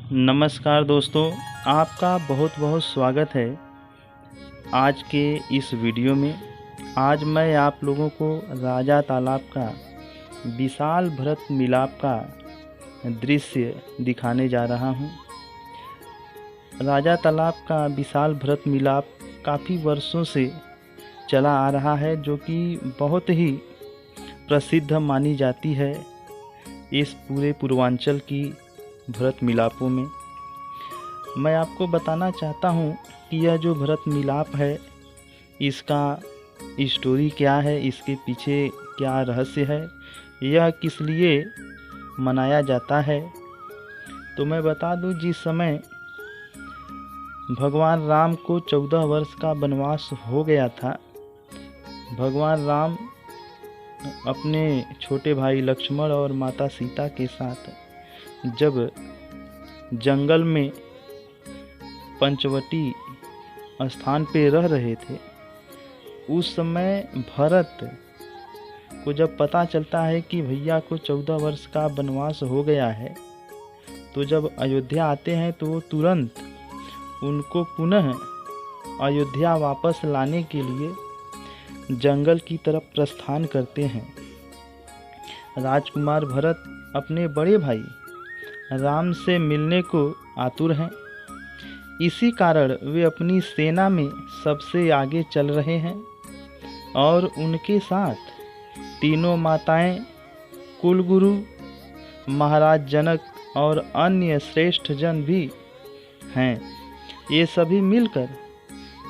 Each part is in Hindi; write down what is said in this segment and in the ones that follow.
नमस्कार दोस्तों, आपका बहुत बहुत स्वागत है आज के इस वीडियो में। आज मैं आप लोगों को राजा तालाब का विशाल भरत मिलाप का दृश्य दिखाने जा रहा हूं। राजा तालाब का विशाल भरत मिलाप काफ़ी वर्षों से चला आ रहा है, जो कि बहुत ही प्रसिद्ध मानी जाती है इस पूरे पूर्वांचल की भरत मिलापों में। मैं आपको बताना चाहता हूँ कि यह जो भरत मिलाप है, इसका स्टोरी क्या है, इसके पीछे क्या रहस्य है, यह किस लिए मनाया जाता है। तो मैं बता दूँ, जिस समय भगवान राम को 14 वर्ष का वनवास हो गया था, भगवान राम अपने छोटे भाई लक्ष्मण और माता सीता के साथ जब जंगल में पंचवटी स्थान पे रह रहे थे, उस समय भरत को जब पता चलता है कि भैया को 14 वर्ष का वनवास हो गया है, तो जब अयोध्या आते हैं तो वो तुरंत उनको पुनः अयोध्या वापस लाने के लिए जंगल की तरफ प्रस्थान करते हैं। राजकुमार भरत अपने बड़े भाई राम से मिलने को आतुर हैं। इसी कारण वे अपनी सेना में सबसे आगे चल रहे हैं और उनके साथ तीनों माताएं, कुलगुरु, महाराज जनक और अन्य श्रेष्ठ जन भी हैं। ये सभी मिलकर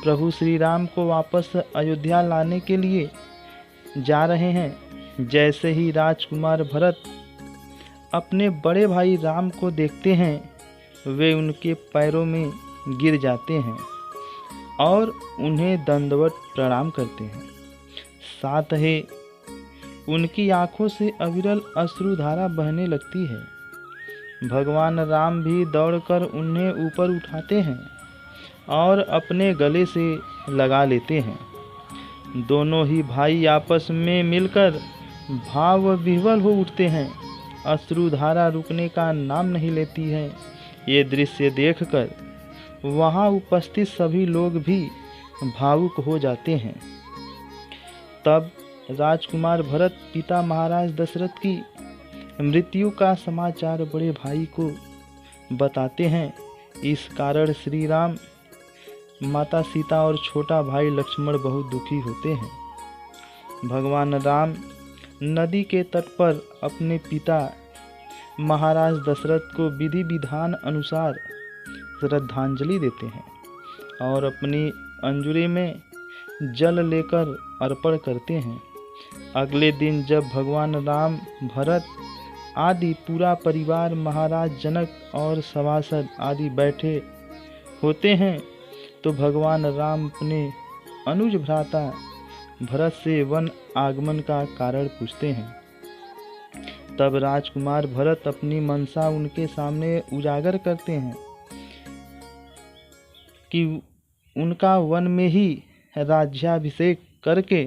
प्रभु श्री राम को वापस अयोध्या लाने के लिए जा रहे हैं। जैसे ही राजकुमार भरत अपने बड़े भाई राम को देखते हैं, वे उनके पैरों में गिर जाते हैं और उन्हें दंडवत प्रणाम करते हैं। साथ ही उनकी आंखों से अविरल अश्रुधारा बहने लगती है। भगवान राम भी दौड़कर उन्हें ऊपर उठाते हैं और अपने गले से लगा लेते हैं। दोनों ही भाई आपस में मिलकर भाव विह्वल हो उठते हैं। अश्रुधारा रुकने का नाम नहीं लेती है। ये दृश्य देखकर वहाँ उपस्थित सभी लोग भी भावुक हो जाते हैं। तब राजकुमार भरत पिता महाराज दशरथ की मृत्यु का समाचार बड़े भाई को बताते हैं। इस कारण श्री राम, माता सीता और छोटा भाई लक्ष्मण बहुत दुखी होते हैं। भगवान राम नदी के तट पर अपने पिता महाराज दशरथ को विधि विधान अनुसार श्रद्धांजलि देते हैं और अपनी अंजुरी में जल लेकर अर्पण करते हैं। अगले दिन जब भगवान राम, भरत आदि पूरा परिवार, महाराज जनक और सभासद आदि बैठे होते हैं, तो भगवान राम अपने अनुज भ्राता भरत से वन आगमन का कारण पूछते हैं। तब राजकुमार भरत अपनी मनसा उनके सामने उजागर करते हैं कि उनका वन में ही राज्याभिषेक करके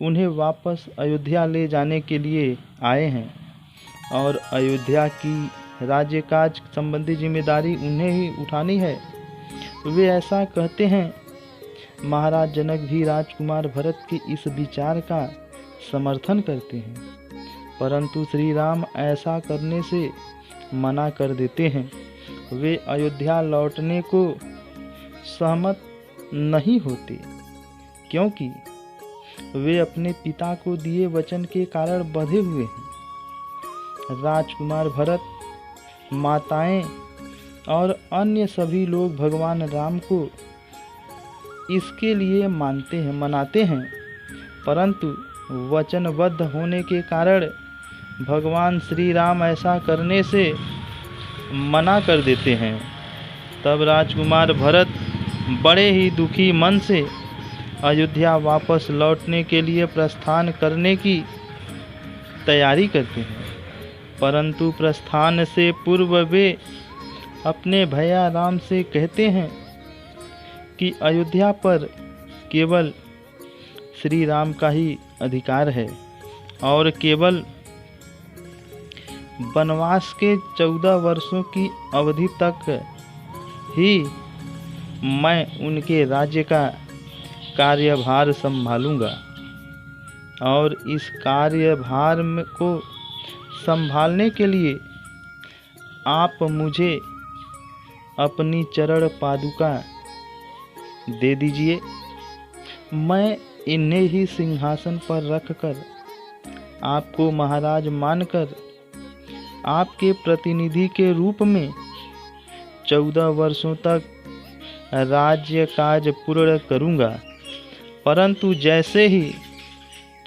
उन्हें वापस अयोध्या ले जाने के लिए आए हैं और अयोध्या की राज्य काज संबंधी जिम्मेदारी उन्हें ही उठानी है। वे ऐसा कहते हैं। महाराज जनक भी राजकुमार भरत के इस विचार का समर्थन करते हैं, परंतु श्री राम ऐसा करने से मना कर देते हैं। वे अयोध्या लौटने को सहमत नहीं होते, क्योंकि वे अपने पिता को दिए वचन के कारण बंधे हुए हैं। राजकुमार भरत, माताएं और अन्य सभी लोग भगवान राम को इसके लिए मनाते हैं, परंतु वचनबद्ध होने के कारण भगवान श्री राम ऐसा करने से मना कर देते हैं। तब राजकुमार भरत बड़े ही दुखी मन से अयोध्या वापस लौटने के लिए प्रस्थान करने की तैयारी करते हैं, परंतु प्रस्थान से पूर्व वे अपने भैया राम से कहते हैं कि अयोध्या पर केवल श्री राम का ही अधिकार है और केवल वनवास के 14 वर्षों की अवधि तक ही मैं उनके राज्य का कार्यभार संभालूंगा और इस कार्यभार को संभालने के लिए आप मुझे अपनी चरण पादुका दे दीजिए। मैं इन्हें ही सिंहासन पर रखकर आपको महाराज मानकर आपके प्रतिनिधि के रूप में 14 वर्षों तक राज्य काज पूर्ण करूंगा। परंतु जैसे ही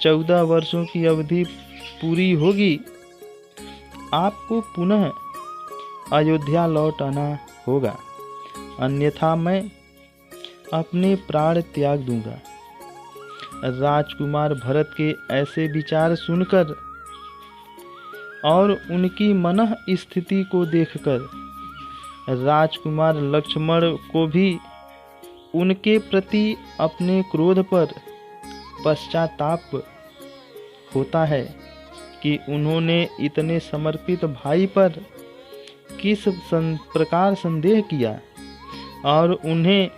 14 वर्षों की अवधि पूरी होगी, आपको पुनः अयोध्या लौट आना होगा, अन्यथा मैं अपने प्राण त्याग दूंगा। राजकुमार भरत के ऐसे विचार सुनकर और उनकी मनः स्थिति को देखकर राजकुमार लक्ष्मण को भी उनके प्रति अपने क्रोध पर पश्चाताप होता है कि उन्होंने इतने समर्पित भाई पर किस प्रकार संदेह किया और उन्हें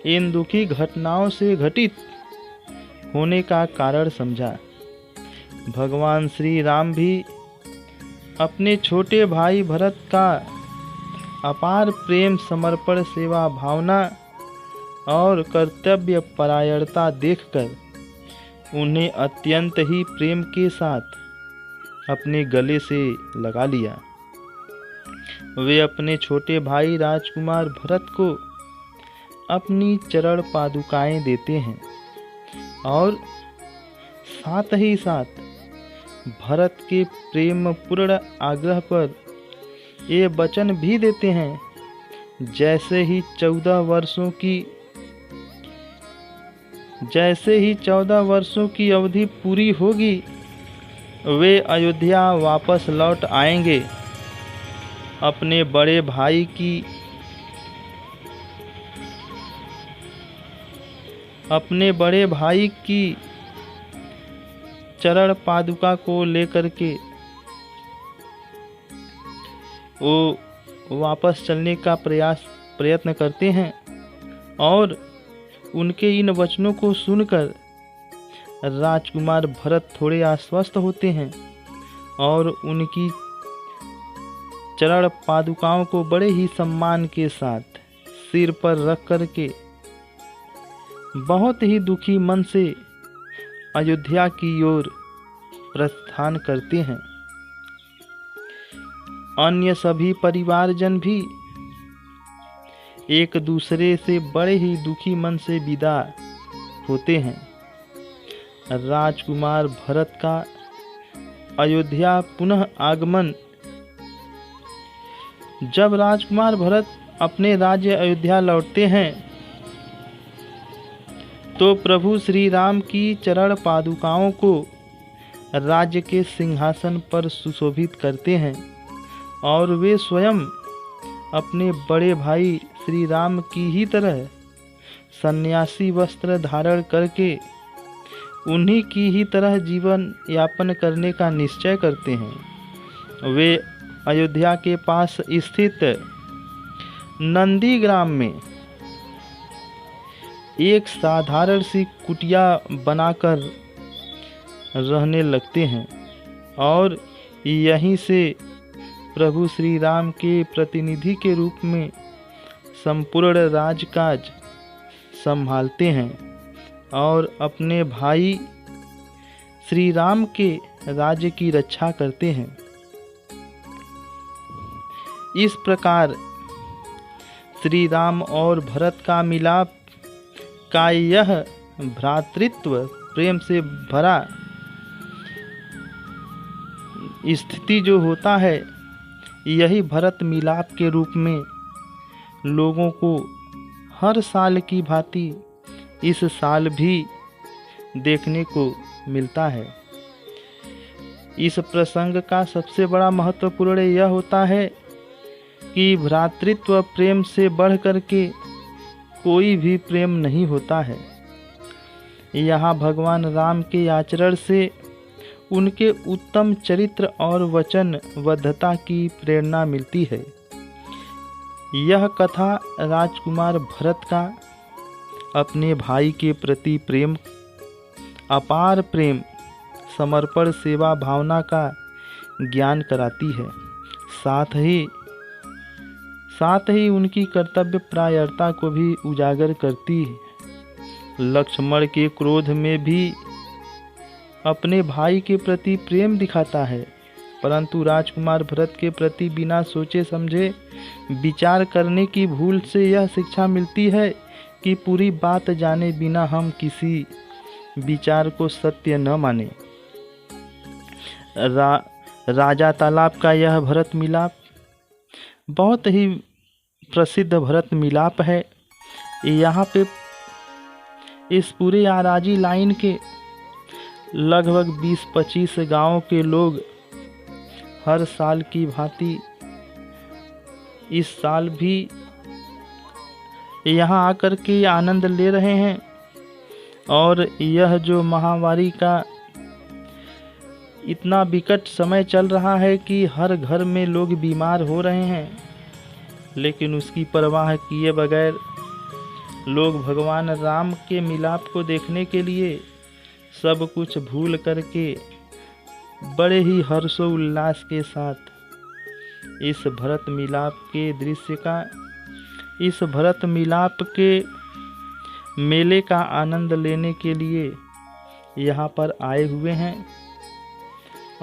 इन दुखी घटनाओं से घटित होने का कारण समझा। भगवान श्री राम भी अपने छोटे भाई भरत का अपार प्रेम, समर्पण, सेवा भावना और कर्तव्य परायणता देखकर उन्हें अत्यंत ही प्रेम के साथ अपने गले से लगा लिया। वे अपने छोटे भाई राजकुमार भरत को अपनी चरण पादुकाएं देते हैं और साथ ही साथ भरत के प्रेम पूर्ण आग्रह पर ये वचन भी देते हैं, जैसे ही 14 वर्षों की अवधि पूरी होगी, वे अयोध्या वापस लौट आएंगे। अपने बड़े भाई की चरण पादुका को लेकर के वो वापस चलने का प्रयत्न करते हैं और उनके इन वचनों को सुनकर राजकुमार भरत थोड़े आश्वस्त होते हैं और उनकी चरण पादुकाओं को बड़े ही सम्मान के साथ सिर पर रख करके बहुत ही दुखी मन से अयोध्या की ओर प्रस्थान करते हैं। अन्य सभी परिवारजन भी एक दूसरे से बड़े ही दुखी मन से विदा होते हैं। राजकुमार भरत का अयोध्या पुनः आगमन। जब राजकुमार भरत अपने राज्य अयोध्या लौटते हैं तो प्रभु श्री राम की चरण पादुकाओं को राज्य के सिंहासन पर सुशोभित करते हैं और वे स्वयं अपने बड़े भाई श्री राम की ही तरह सन्यासी वस्त्र धारण करके उन्हीं की ही तरह जीवन यापन करने का निश्चय करते हैं। वे अयोध्या के पास स्थित नंदीग्राम में एक साधारण सी कुटिया बनाकर रहने लगते हैं और यहीं से प्रभु श्री राम के प्रतिनिधि के रूप में संपूर्ण राजकाज संभालते हैं और अपने भाई श्री राम के राज्य की रक्षा करते हैं। इस प्रकार श्री राम और भरत का मिलाप का यह भ्रातृत्व प्रेम से भरा स्थिति जो होता है, यही भरत मिलाप के रूप में लोगों को हर साल की भांति इस साल भी देखने को मिलता है। इस प्रसंग का सबसे बड़ा महत्वपूर्ण यह होता है कि भ्रातृत्व प्रेम से बढ़ करके कोई भी प्रेम नहीं होता है। यहाँ भगवान राम के आचरण से उनके उत्तम चरित्र और वचनबद्धता की प्रेरणा मिलती है। यह कथा राजकुमार भरत का अपने भाई के प्रति प्रेम, अपार प्रेम, समर्पण, सेवा भावना का ज्ञान कराती है। साथ ही उनकी कर्तव्य परायणता को भी उजागर करती है। लक्ष्मण के क्रोध में भी अपने भाई के प्रति प्रेम दिखाता है, परंतु राजकुमार भरत के प्रति बिना सोचे समझे विचार करने की भूल से यह शिक्षा मिलती है कि पूरी बात जाने बिना हम किसी विचार को सत्य न माने। राजा तालाब का यह भरत मिलाप बहुत ही प्रसिद्ध भरत मिलाप है। यहाँ पे इस पूरे आराजी लाइन के लगभग 20-25 गांवों के लोग हर साल की भांति इस साल भी यहाँ आकर के आनंद ले रहे हैं। और यह जो महामारी का इतना विकट समय चल रहा है कि हर घर में लोग बीमार हो रहे हैं, लेकिन उसकी परवाह किए बगैर लोग भगवान राम के मिलाप को देखने के लिए सब कुछ भूल करके बड़े ही हर्षोल्लास के साथ इस भरत मिलाप के दृश्य का, इस भरत मिलाप के मेले का आनंद लेने के लिए यहाँ पर आए हुए हैं।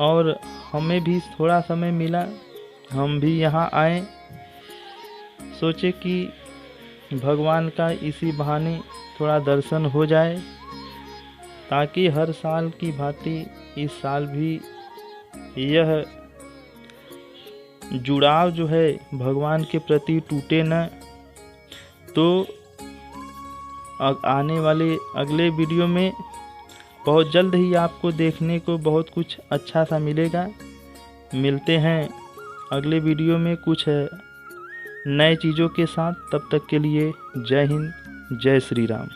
और हमें भी थोड़ा समय मिला, हम भी यहाँ आए, सोचे कि भगवान का इसी बहाने थोड़ा दर्शन हो जाए, ताकि हर साल की भांति इस साल भी यह जुड़ाव जो है भगवान के प्रति टूटे न। तो आने वाले अगले वीडियो में बहुत जल्द ही आपको देखने को बहुत कुछ अच्छा सा मिलेगा। मिलते हैं अगले वीडियो में कुछ नए चीज़ों के साथ। तब तक के लिए जय हिंद, जय श्री राम।